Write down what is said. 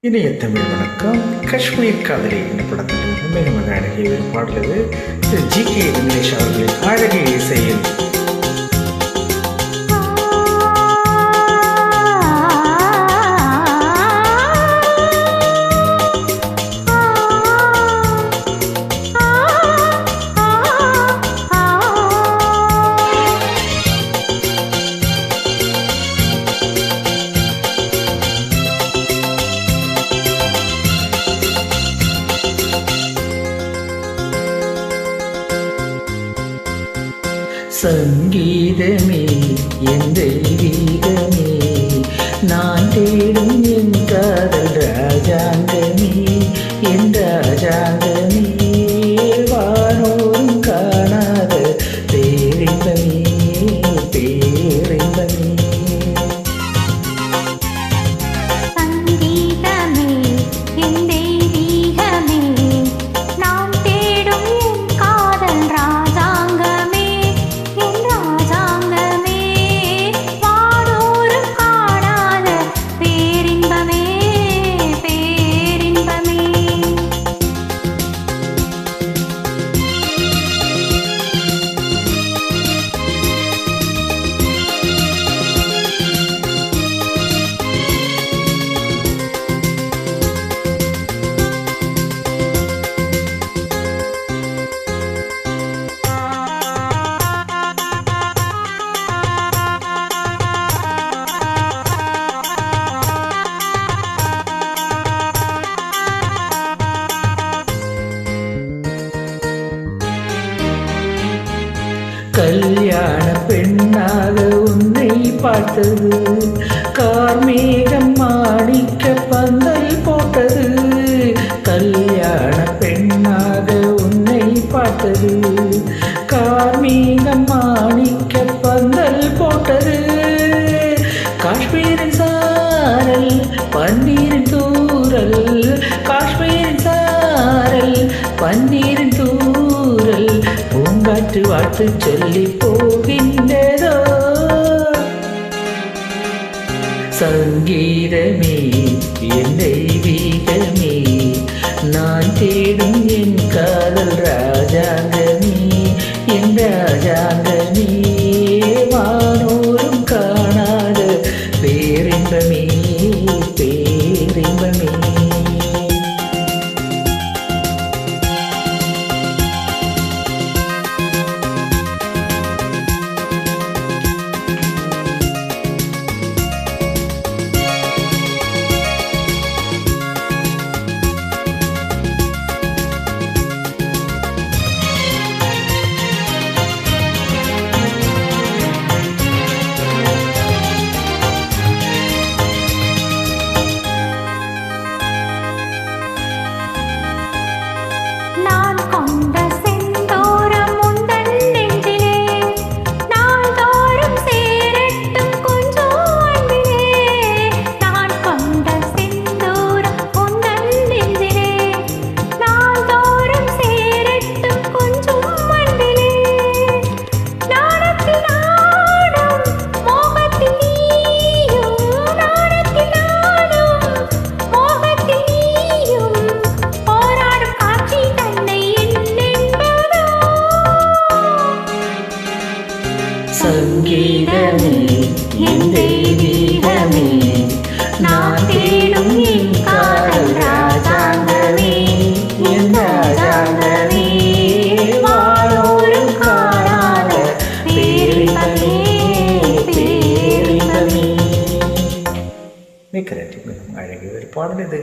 இணைய தமிழ் வணக்கம். காஷ்மீர் காதலி என்ற படத்தில் மிக மிக அழகிய ஒரு பாடல். இது ஜி.கே. வெங்கடேஷ் அவர்களின் அழகிய இசையில் சங்கீதமே என் தெய்வீகமே, நான் தேடும் என் காதல் ராஜாங்கமே, என் ராஜாங்கமே, வானோரும் காணாத பேரின்பமே, பேரின்பமே. கல்யாண பெண்ணாக உன்னை பார்த்தது, கார்மேகம் மாணிக்க பந்தல் போட்டது. கல்யாண பெண்ணாக உன்னை பார்த்தது, கார்மேகம் மாணிக்க பந்தல் போட்டது. காஷ்மீரின் சாரல் பன்னீரின் தூரல், காஷ்மீரின் சாரல் பன்னீரின் தூரல், பூங்காற்று வாழ்த்து சொல்லி போகின்றதோ. சங்கீதமே என் தெய்வீகமே, நான் தேடும் என் காதல் ராஜாங்கமே, என் ராஜாங்கமே, வானோரும் காணாத பேரின்பமே, பேரின்பமே. சங்கீதமே என் தெய்வீகமே, நான் தேடும் என் காதல் ராஜாங்கமே, என் ராஜாங்கமே, வானோரும் காணாத பேரின்பமே, பேரின்பமே. மிக்க நன்றி. அழகிய ஒரு பாடல் இது.